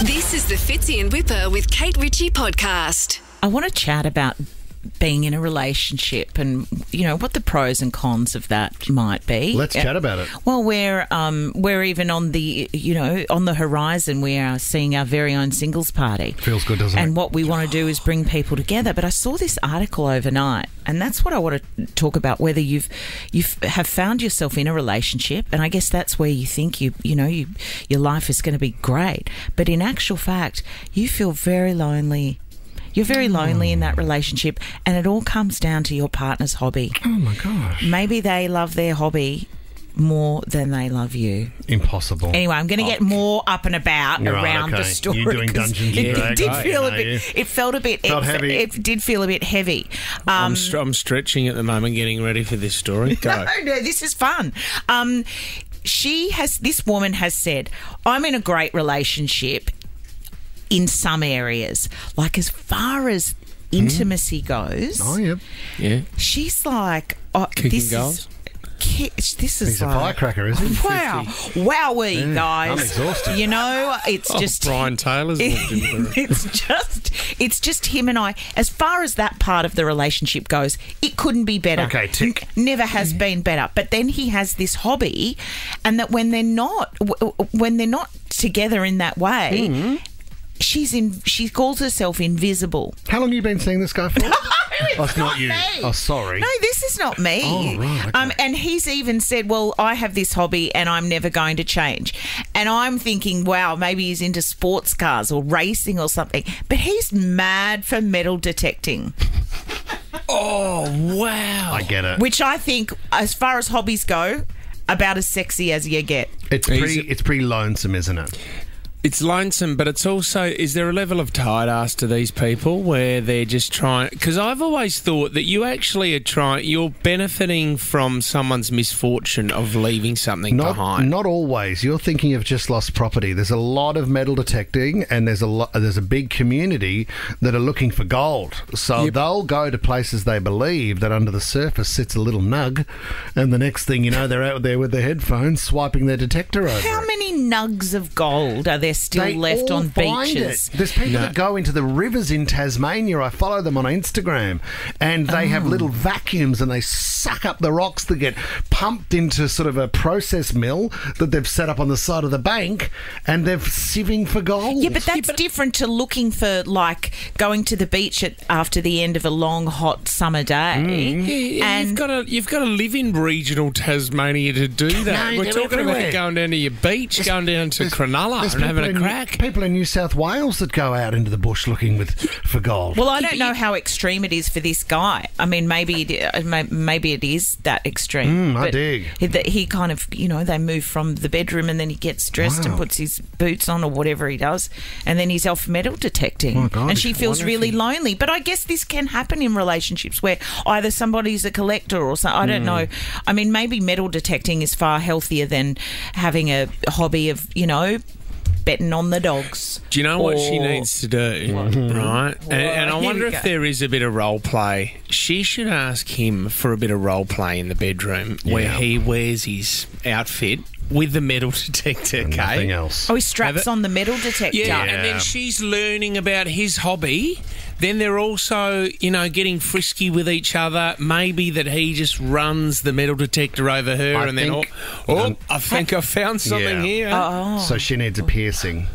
This is the Fitzy and Whipper with Kate Ritchie podcast. I want to chat about being in a relationship and, you know, what the pros and cons of that might be. Let's chat about it. Well, we're even on the, on the horizon. We are seeing our very own singles party. Feels good, doesn't it? And what we want to do is bring people together. But I saw this article overnight, and that's what I want to talk about, whether you have found yourself in a relationship, and I guess that's where you think your life is going to be great. But in actual fact, you feel very lonely. You're very lonely in that relationship, and it all comes down to your partner's hobby. Oh, my gosh. Maybe they love their hobby more than they love you. Impossible. Anyway, I'm going to get more up and about around the story. You're doing Dungeons and Dragons. It felt a bit heavy. It did feel a bit heavy. I'm stretching at the moment, getting ready for this story. Go. No, this is fun. This woman has said, I'm in a great relationship in some areas, like as far as intimacy goes. Oh, yeah. Yeah. She's like, Kicking goals? This is He's a like, firecracker, isn't he? wow, wowee, guys. I'm exhausted. It's just Brian Taylor's walked into the room. it's just him and I. As far as that part of the relationship goes, it couldn't be better. Okay, tick. Never has been better. But then he has this hobby, and that when they're not together in that way. She calls herself invisible. How long have you been seeing this guy for? It's not you. Me. Oh, sorry. No, this is not me. Oh, right. Okay. And he's even said, well, I have this hobby and I'm never going to change. And I'm thinking, wow, maybe he's into sports cars or racing or something. But he's mad for metal detecting. Oh, wow. I get it. Which I think, as far as hobbies go, about as sexy as you get. It's pretty lonesome, isn't it? It's lonesome, but it's also, is there a level of tired ass to these people where they're just trying? Because I've always thought that you actually you're benefiting from someone's misfortune of leaving something behind. Not always. You're thinking of just lost property. There's a lot of metal detecting, and there's a big community that are looking for gold. So they'll go to places they believe that under the surface sits a little nug, and the next thing you know, they're out there with their headphones swiping their detector over. How many nugs of gold are there still left on beaches? There's people that go into the rivers in Tasmania. I follow them on Instagram, and they have little vacuums and they suck up the rocks that get pumped into sort of a process mill that they've set up on the side of the bank, and they're sieving for gold. Yeah, but that's different to looking for, like, going to the beach after the end of a long, hot summer day. Yeah, and you've got to live in regional Tasmania to do that. No, we're talking about going down to your beach, going down to Cronulla and having a crack. People in New South Wales that go out into the bush looking for gold. Well, I don't know how extreme it is for this guy. I mean, maybe it is that extreme. I dig. He kind of, they move from the bedroom and then he gets dressed and puts his boots on or whatever he does, and then he's off metal detecting. Oh, God, and she feels really lonely. But I guess this can happen in relationships where either somebody's a collector or something. I don't know. I mean, maybe metal detecting is far healthier than having a hobby of, betting on the dogs. Do you know what she needs to do? Right? And I wonder if there is a bit of role play. She should ask him for a bit of role play in the bedroom where he wears his outfit with the metal detector, and nothing else. Oh, he straps on the metal detector. Yeah, and then she's learning about his hobby. Then they're also, getting frisky with each other. Maybe that he just runs the metal detector over her I think I found something here. Oh. So she needs a piercing.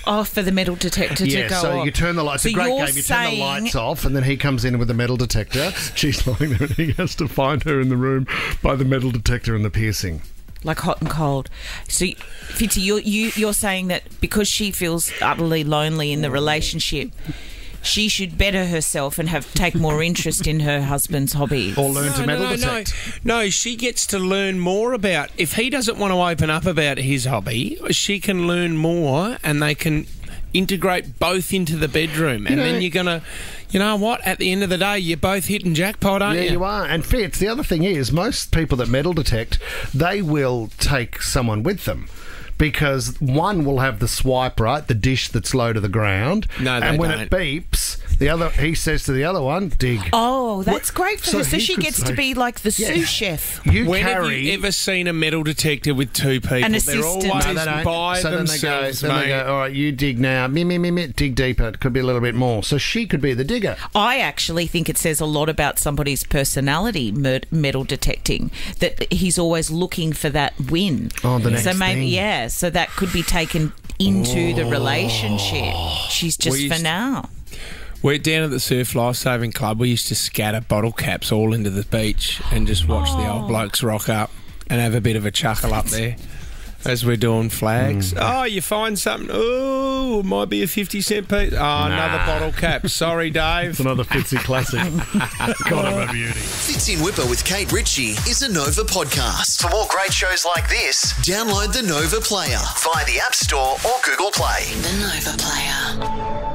Oh, for the metal detector to go off. Yeah, so you turn the lights. It's a great game. You turn the lights off, and then he comes in with the metal detector. She's lying there, and he has to find her in the room by the metal detector and the piercing. Like hot and cold. So, Fitzy, you're saying that because she feels utterly lonely in the relationship, she should better herself and take more interest in her husband's hobby. Or learn to metal detect. No, she gets to learn more about... If he doesn't want to open up about his hobby, she can learn more and they can integrate both into the bedroom. And then you're going to... You know what? At the end of the day, you're both hitting jackpot, aren't you? Yeah, you are. And Fitz, the other thing is, most people that metal detect, they will take someone with them. Because one will have the swipe, right, the dish that's low to the ground. No, they and when don't. it beeps, He says to the other one, dig. Oh, that's great for her. So she gets to be like the sous chef. When have you ever seen a metal detector with two people? An They're assistant. always No, they don't. by So themselves, then they go, all right, you dig now. Dig deeper. It could be a little bit more. So she could be the digger. I actually think it says a lot about somebody's personality, metal detecting, that he's always looking for that win. Oh, the next so maybe, thing. yeah, so that could be taken into the relationship. She's just for now. We're down at the Surf Lifesaving Club. We used to scatter bottle caps all into the beach and just watch the old blokes rock up and have a bit of a chuckle up there as we're doing flags. Oh, you find something? Oh, it might be a 50-cent piece. Oh, another bottle cap. Sorry, Dave. It's another Fitzy classic. God, I'm a beauty. Fitz in Whipper with Kate Ritchie is a Nova podcast. For more great shows like this, download the Nova Player via the App Store or Google Play. The Nova Player.